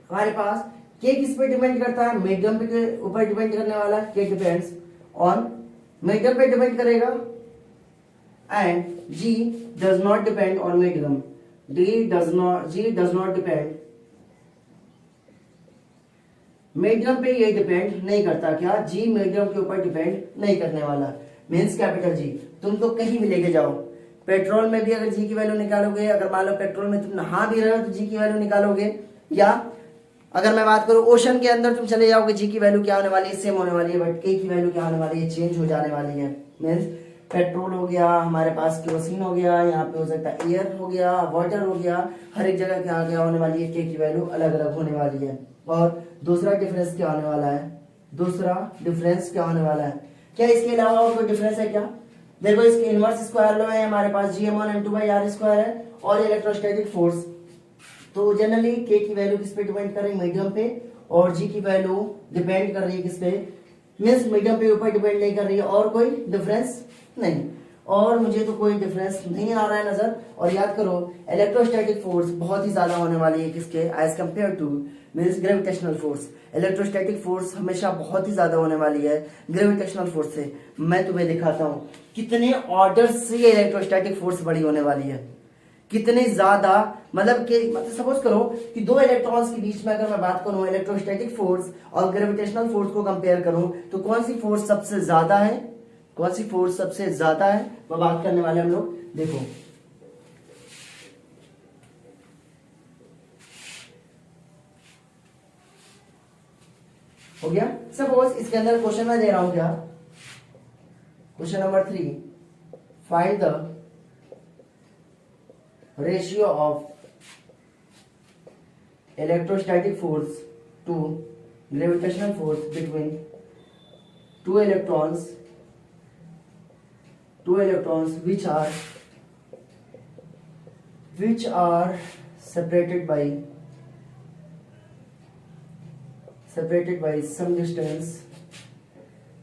हमारे पास के किस पे डिपेंड करता है, मीडियम के ऊपर डिपेंड करने वाला, के डिपेंड्स ऑन मीडियम पे डिपेंड करेगा, and G does not depend on medium, G does not depend medium पे, ये डिपेंड नहीं करता क्या, जी मीडियम के ऊपर डिपेंड नहीं करने वाला। मीन्स कैपिटल जी तुम तो कहीं भी लेके जाओ, पेट्रोल में भी अगर जी की वैल्यू निकालोगे, अगर मान लो पेट्रोल में तुम नहा भी रहे हो तो जी की वैल्यू निकालोगे, या अगर मैं बात करूं ओशन के अंदर तुम चले जाओगे जी की वैल्यू क्या होने वाली है, सेम होने वाली है, बट के की वैल्यू क्या होने वाली है, चेंज हो जाने वाली है। मीन्स पेट्रोल हो गया हमारे पास, केरोसिन हो गया, यहाँ पे हो सकता है एयर हो गया, वाटर हो गया, हर एक जगह क्या होने वाली है, के की वैल्यू अलग अलग होने वाली है। और दूसरा डिफरेंस क्या होने वाला है, क्या इसके अलावा और कोई डिफरेंस है क्या, देखो इसके इनवर्स स्क्वायर लॉ है हमारे पास, GM1 M2/R स्क्वायर है, और इलेक्ट्रोस्टैटिक फोर्स, तो जनरली के की वैल्यू किस पे डिपेंड कर रही है, मीडियम पे, और जी की वैल्यू डिपेंड कर रही है किस पे, मींस मीडियम पे ऊपर डिपेंड नहीं कर रही है, और कोई डिफरेंस नहीं, और मुझे तो कोई डिफरेंस नहीं आ रहा है नजर। और याद करो इलेक्ट्रोस्टैटिक फोर्स बहुत ही ज्यादा होने वाली है किसके, as compare to means gravitational force, electrostatic force हमेशा बहुत ही ज्यादा होने वाली है ग्रेविटेशनल फोर्स से। मैं तुम्हें दिखाता हूं कितने ऑर्डर से ये इलेक्ट्रोस्टैटिक फोर्स बड़ी होने वाली है, कितने ज्यादा, मतलब सपोज करो कि दो इलेक्ट्रॉन्स के बीच में अगर मैं बात करूं इलेक्ट्रोस्टैटिक फोर्स और ग्रेविटेशनल फोर्स को कंपेयर करूं तो कौन सी फोर्स सबसे ज्यादा है, वो बात करने वाले हम लोग। देखो हो गया, सपोज इसके अंदर क्वेश्चन मैं दे रहा हूं क्या, question number 3, find the ratio of electrostatic force to gravitational force between two electrons which are separated by some distance,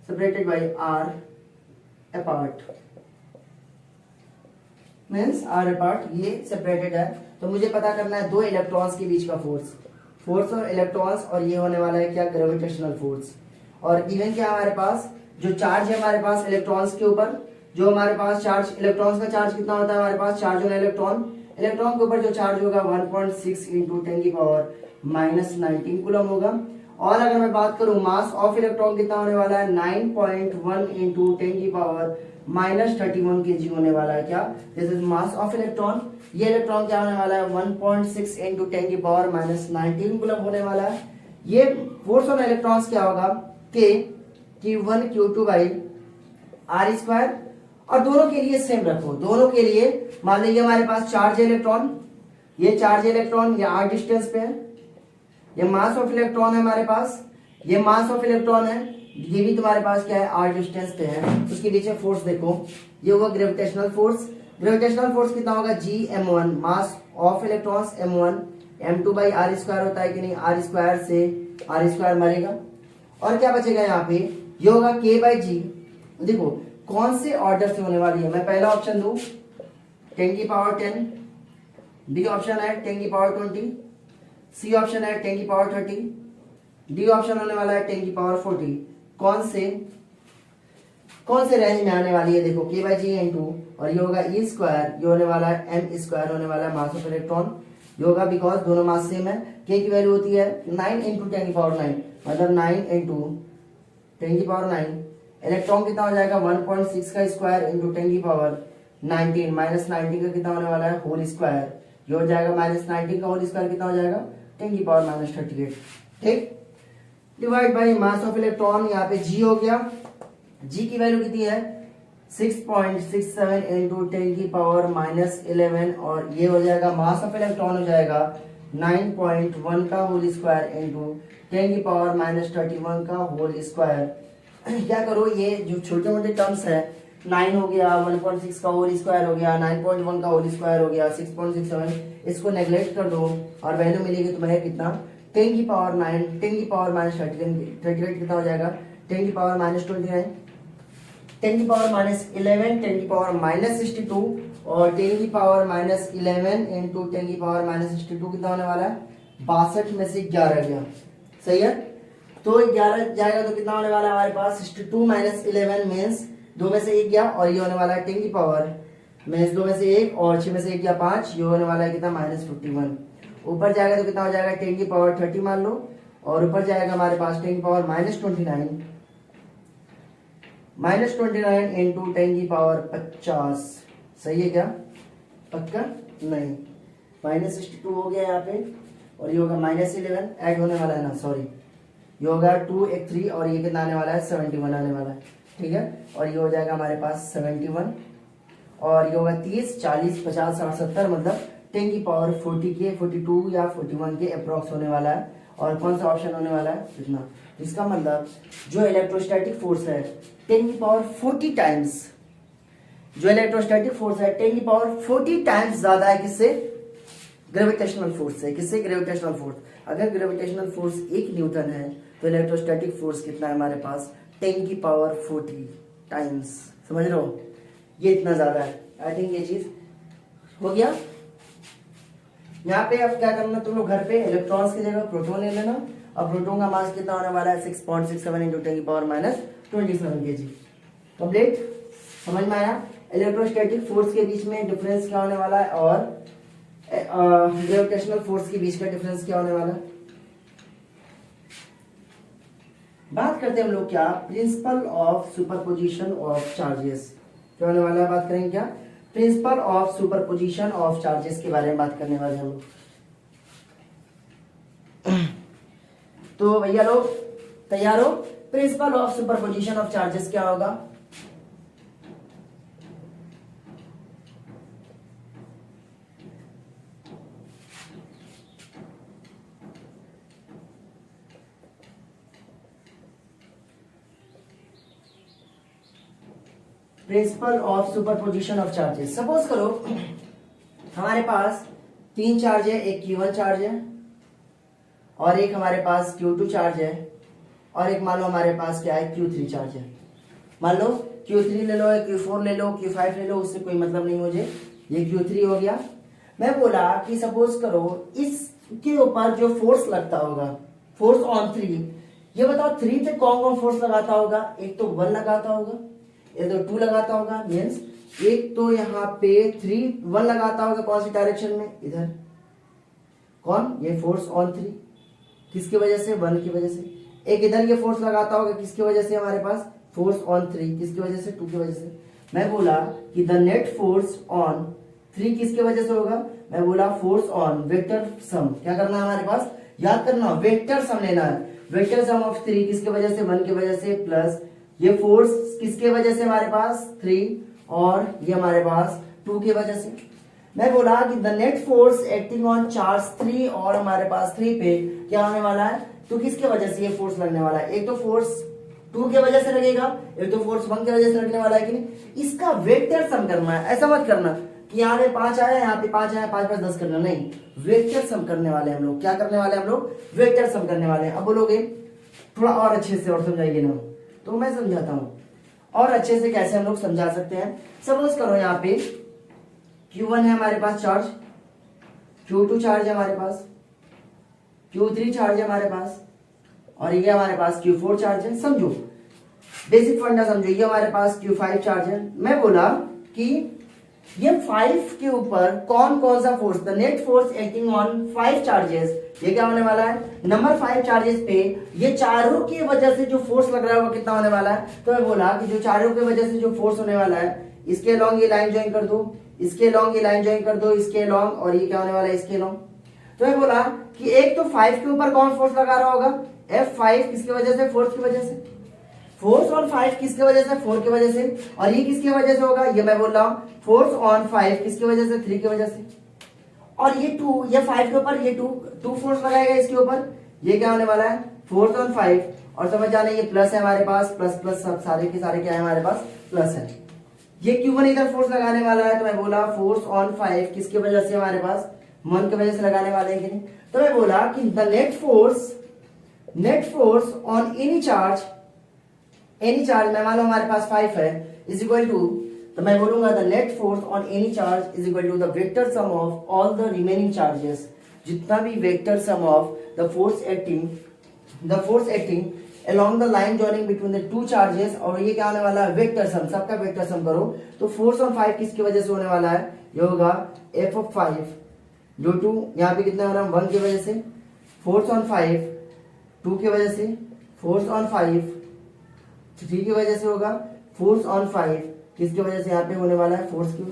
separated by r apart, means r apart, ये सेपरेटेड है। तो मुझे पता करना है दो इलेक्ट्रॉन्स के बीच का फोर्स और इलेक्ट्रॉन्स, और ये होने वाला है क्या ग्रेविटेशनल फोर्स। और इवन क्या हमारे पास जो चार्ज है हमारे पास इलेक्ट्रॉन्स के ऊपर, जो हमारे पास चार्ज, इलेक्ट्रॉन्स का चार्ज कितना होता है हमारे पास, चार्ज ऑन इलेक्ट्रॉन के ऊपर जो चार्ज होगा 1.6 इंटू 10 की पावर -19 कूलम होगा। और अगर मैं बात करूं मास ऑफ इलेक्ट्रॉन कितना होने वाला है 9.1 इंटू 10 की पावर -31 kg होने वाला है। क्या this is mass of electron. ये इलेक्ट्रॉन क्या होने वाला है 1.6 इंटू 10 की पावर -19 कूलम होने वाला है। ये फोर्स ऑन इलेक्ट्रॉन्स क्या होगा के Q1 Q2 by R square. और दोनों के लिए सेम रखो, दोनों के लिए मान लीजिए हमारे पास चार्ज इलेक्ट्रॉन, ये चार्ज इलेक्ट्रॉन ये R डिस्टेंस पे है, ये मास ऑफ इलेक्ट्रॉन है हमारे पास, ये मास ऑफ इलेक्ट्रॉन है, ये भी तुम्हारे पास क्या है R डिस्टेंस पे है। उसके नीचे फोर्स देखो, ये होगा ग्रेविटेशनल फोर्स। ग्रेविटेशनल फोर्स कितना होगा Gm1, mass of electrons m1, m2 by R square होता है कि नहीं, R स्क्वायर से R स्क्वायर मरेगा। और क्या बचेगा यहाँ पे, ये होगा K बाई G। देखो कौन से ऑर्डर से होने वाली है। मैं पहला ऑप्शन दूं 10 की पावर 10, बी ऑप्शन है 10 की पावर 20, सी ऑप्शन है 10 की पावर 30, डी ऑप्शन होने वाला है 10 की पावर 40। कौन से रेंज में आने वाली है। देखो k बाई जी इंटू और ये होगा ई स्क्वायर, ये होने वाला है एम स्क्वायर, होने वाला है मास ऑफ इलेक्ट्रॉन। ये होगा बिकॉज दोनों मास सेम है। k की वैल्यू होती है 9 इंटू 10 की पावर 9, मतलब 9 इंटू 10 की पावर 9। इलेक्ट्रॉन कितना हो जाएगा 1.6 का स्क्वायर इंटू 10 की पावर 19, माइनस 19 का कितना होने वाला है होल स्क्वायर। ये हो जाएगा माइनस 19 का होल स्क्वायर कितना हो जाएगा 10 की पावर माइनस 38। ठीक, divide by mass of electron, यहाँ पे g हो गया। g की वैल्यू कितनी है 6.67 इंटू 10 की पावर माइनस 11, और ये हो जाएगा मास ऑफ इलेक्ट्रॉन हो जाएगा 9.1 का होल स्क्वायर इंटू 10 की पावर माइनस 31 का होल स्क्वायर। क्या करो, ये जो छोटे मोटे टर्म्स है 9 हो गया, 1.6 का होल स्क्वायर हो गया, 9.1 का होल स्क्वायर हो गया, 6.67, इसको नेग्लेक्ट कर दो और वैल्यू मिलेगी तुम्हें कितना 10 की पावर 9, 10 की पावर माइनस 38 कितना हो जाएगा 10 की पावर माइनस 29, 10 की पावर माइनस 11, 10 की पावर माइनस 62 और 10 की पावर माइनस 11 इंटू 10 की पावर माइनस 62 कितना होने वाला है 62 में से 11 गया। सही है, तो 11 जाएगा तो कितना होने वाला है हमारे पास 62 माइनस 11 मीन्स 2 में से 1 गया, और ये होने वाला है 10 की पावर मीन्स 2 में से 1 और 6 में से 1 गया 5, ये होने वाला है कितना माइनस 51। ऊपर जाएगा तो कितना हो जाएगा 10 की पावर 30 मान लो, और ऊपर जाएगा हमारे पास 10 की पावर माइनस 29, माइनस 29 इंटू 10 की पावर 50। सही है क्या, पक्का नहीं, माइनस 62 हो गया यहाँ पे, और ये होगा माइनस 11 ऐड होने वाला है ना, सॉरी, ये होगा 2 एक 3 और ये कितना आने वाला है 71 आने वाला है। ठीक है, और ये हो जाएगा हमारे पास 71, और ये होगा 30 40 50 60 70, मतलब 10 की पावर 40 के 42 या 41 के अप्रॉक्स होने वाला है। और कौन सा ऑप्शन होने वाला है इतना। इसका मतलब जो इलेक्ट्रोस्टैटिक फोर्स है 10 की पावर 40 टाइम्स, जो इलेक्ट्रोस्टैटिक फोर्स है 10 की पावर 40 टाइम्स ज्यादा है किससे, ग्रेविटेशनल फोर्स से। किससे, ग्रेविटेशनल फोर्स। अगर ग्रेविटेशनल फोर्स 1 न्यूटन है तो इलेक्ट्रोस्टैटिक फोर्स कितना है हमारे पास 10 की पावर 40 टाइम्स। समझ रहे हो, ये इतना ज्यादा है। आई थिंक ये चीज हो गया। यहाँ पे अब क्या करना तुम लोग घर पे इलेक्ट्रॉन्स की जगह प्रोटॉन ले लेना, और प्रोटॉन का मास कितना होने वाला है 6.67 इंटू 10 की पावर माइनस 27 kg। कंप्लीट, समझ में आया। इलेक्ट्रोस्टैटिक फोर्स के बीच में डिफरेंस क्या होने वाला है और ग्रेविटेशनल फोर्स के बीच का डिफरेंस क्या होने वाला है। बात करते हैं हम लोग क्या, principle of superposition of charges. क्या होने वाला है, बात करेंगे क्या, principle of superposition of charges के बारे में बात करने वाले हैं हम लोग। तो भैया लोग तैयार हो। Principle of superposition of charges क्या होगा, principle of superposition of charges. Suppose करो हमारे पास 3 चार्ज है, एक Q1 चार्ज है और एक हमारे पास Q2 चार्ज है, और एक मान लो हमारे पास क्या है Q3 चार्ज है। मान लो Q3 ले लो, Q4 ले लो, Q5 ले लो, उससे कोई मतलब नहीं मुझे, ये Q3 हो गया। मैं बोला कि सपोज करो इसके ऊपर जो फोर्स लगता होगा, फोर्स ऑन 3, ये बताओ 3 पे कौन कौन फोर्स लगाता होगा। एक तो 1 लगाता होगा, एक तो 2 लगाता होगा, मीन्स एक तो यहाँ पे 1 लगाता होगा, कौन सी डायरेक्शन में, इधर। कौन, ये फोर्स ऑन 3, किसकी वजह से, 1 की वजह से। एक इधर ये फोर्स लगाता होगा, किसकी वजह से, हमारे पास फोर्स ऑन 3, किसकी वजह से, 2 की वजह से। मैं बोला कि द नेट फोर्स ऑन 3 किसकी वजह से होगा, मैं बोला फोर्स ऑन वेक्टर सम। क्या करना है हमारे पास, याद करना, वेक्टर सम लेना है। वेक्टर सम ऑफ 3 किसकी वजह से, 1 की वजह से, प्लस ये फोर्स किसके वजह से हमारे पास 3, और ये हमारे पास 2 की वजह से। मैं बोला कि the net force acting on charge 3 और हमारे पास 3 पे क्या होने वाला है, तो किसके वजह से ये फोर्स लगने वाला है। एक तो फोर्स 2 की वजह से लगेगा, एक तो फोर्स 1 की वजह से लगने वाला है कि नहीं। इसका वेक्टर सम करना है। ऐसा मत करना कि यहाँ पे 5 आया, यहाँ पे 5 आया, 5 5 10 करना, नहीं, वेक्टर सम करने वाले हम लोग। क्या करने वाले हम लोग, वेक्टर सम करने वाले हैं। अब बोलोगे थोड़ा और अच्छे से और समझाइए ना, तो मैं समझाता हूं। और अच्छे से कैसे हम लोग समझा सकते हैं। सपोज करो यहाँ पे Q1 है हमारे पास चार्ज, Q2 चार्ज है हमारे पास, Q3 चार्ज है हमारे पास, और ये हमारे पास Q4 चार्ज है। समझो बेसिक फंडा समझो, ये हमारे पास Q5 चार्ज है। मैं बोला कि ये 5 के ऊपर कौन कौन सा force, the net force acting on 5 charges, ये क्या होने वाला है, नंबर 5 चार्जेस पे ये चारों की वजह से जो फोर्स लग रहा है वो कितना होने वाला है। तो मैं बोला कि जो चारों की वजह से जो फोर्स होने वाला है, इसके अलॉन्ग ये लाइन ज्वाइन कर दो, इसके अलॉन्ग ये लाइन ज्वाइन कर दो, इसके अलॉन्ग, और ये क्या होने वाला है, इसके अलॉन्ग। तो मैं बोला कि एक तो 5 के ऊपर कौन फोर्स लगा रहा होगा, F5 किसकी वजह से, फोर्स की वजह से, फोर्स ऑन 5 किसकी वजह से, 4 की वजह से, और ये किसकी वजह से होगा, ये मैं बोल रहा हूं फोर्स ऑन 5 किसकी वजह से, 3 की वजह से, और ये 2, ये 5 के ऊपर ये 2 फोर्स लगाएगा इसके ऊपर, ये क्या होने वाला है, फोर्स ऑन 5, और समझ जाना ये प्लस है हमारे पास, प्लस प्लस सब सारे के सारे क्या है हमारे पास, प्लस है। ये Q1 इधर फोर्स लगाने वाला है, तो मैं बोला फोर्स ऑन 5 किसकी वजह से हमारे पास, 1 की वजह से लगाने वाले हैं कि नहीं। तो मैं बोला कि the net force on any charge मैं मान लो हमारे पास 5 है, इज इक्वल टू, तो मैं बोलूंगा the net force on any charge is equal to the vector sum of all the remaining charges, जितना भी vector sum of the force acting along the line joining between the two charges, और ये क्या होने वाला है, वेक्टर सम, सबका वेक्टर सम करो। तो फोर्स ऑन 5 किसकी वजह से होने वाला है, ये होगा F5 जो 2 यहाँ पे कितना हो रहा है, 1 की वजह से, फोर्स ऑन 5 2 की वजह से, फोर्स ऑन 5 3 की वजह से होगा, फोर्स ऑन 5 किसकी वजह से यहाँ पे होने वाला है, फोर्स की।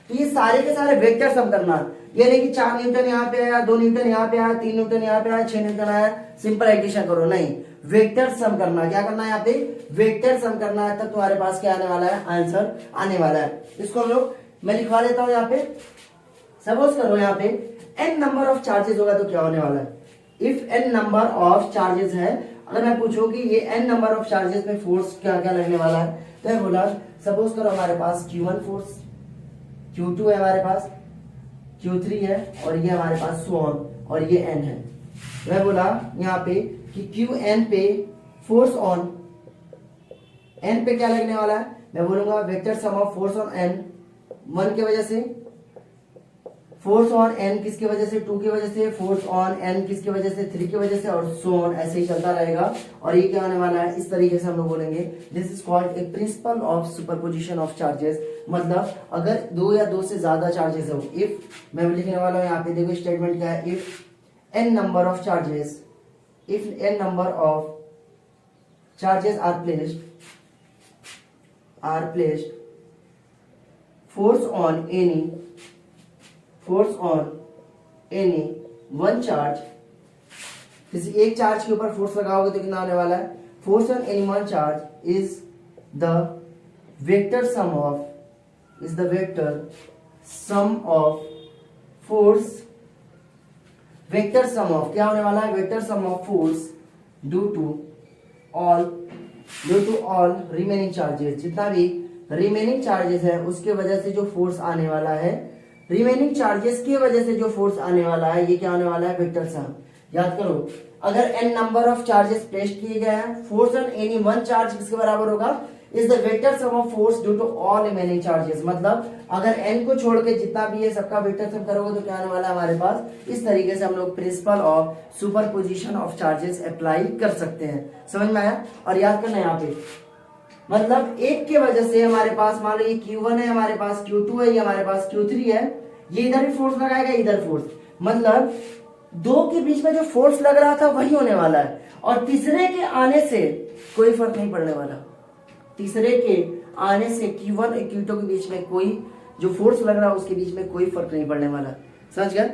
तो ये सारे के सारे वेक्टर सम करना, ये नहीं कि 4 न्यूटन यहाँ पे आया, 2 न्यूटन यहाँ पे आया, 3 न्यूटन यहाँ पे आया, 6 न्यूटन आया, सिंपल एडिशन करो, नहीं, वेक्टर सम करना। क्या करना है यहाँ पे, वेक्टर सम करना है, तब तुम्हारे पास क्या आने वाला है, आंसर आने वाला है। इसको हम लोग, मैं लिखवा देता हूँ यहाँ पे। सपोज करो यहाँ पे n नंबर ऑफ चार्जेस होगा तो क्या होने वाला है, if n number of charges है, अगर मैं पूछूं कि ये n नंबर ऑफ चार्जेस में फोर्स क्या क्या लगने वाला है, तो मैं बोला सपोज करो हमारे पास Q1 फोर्स, Q2 है हमारे पास, Q3 है, और ये हमारे पास सो ऑन, और ये n है। मैं बोला यहाँ पे कि Qn पे फोर्स ऑन n पे क्या लगने वाला है, मैं बोलूंगा vector sum of force on n 1 की वजह से, फोर्स ऑन n किसकी वजह से, 2 की वजह से, फोर्स ऑन n किसकी वजह से, 3 की वजह से, और सो ऑन, ऐसे ही चलता रहेगा। और ये क्या होने वाला है, इस तरीके से हम लोग बोलेंगे, this is called a principle of superposition of charges. मतलब अगर 2 या 2 से ज्यादा चार्जेस हो, इफ मैं लिखने वाला हूं यहाँ पे, देखो स्टेटमेंट क्या है, if n number of charges, if n number of charges are placed force on any one charge, किसी एक चार्ज के ऊपर फोर्स लगाओगे तो कितना आने वाला है, force on any one charge is the vector sum of force, vector sum of क्या होने वाला है, vector sum of force due to all remaining charges, जितना भी रिमेनिंग चार्जेस है उसके वजह से जो फोर्स आने वाला है, रिमेनिंग चार्जेस की वजह से जो फोर्स आने वाला है, ये क्या होने वाला है, वेक्टर सम। याद करो, अगर n number of charges placed किए गए हैं, force on any one charge किसके बराबर होगा, is the vector sum of force due to all remaining charges. मतलब अगर n को छोड़ के जितना भी है सबका वेक्टर सम करोगे तो क्या आने वाला है हमारे पास, इस तरीके से हम लोग principle of superposition of charges apply कर सकते हैं। समझ में आया। और याद करना यहाँ पे, मतलब एक के वजह से हमारे पास, मान लो ये Q1 है हमारे पास, Q2 है, ये हमारे पास Q3 है, ये इधर भी फोर्स लगाएगा, इधर फोर्स, मतलब 2 के बीच में जो फोर्स लग रहा था वही होने वाला है, और तीसरे के आने से कोई फर्क नहीं पड़ने वाला। तीसरे के आने से Q1 और Q2 के बीच में कोई जो फोर्स लग रहा है उसके बीच में कोई फर्क नहीं पड़ने वाला। समझ गए।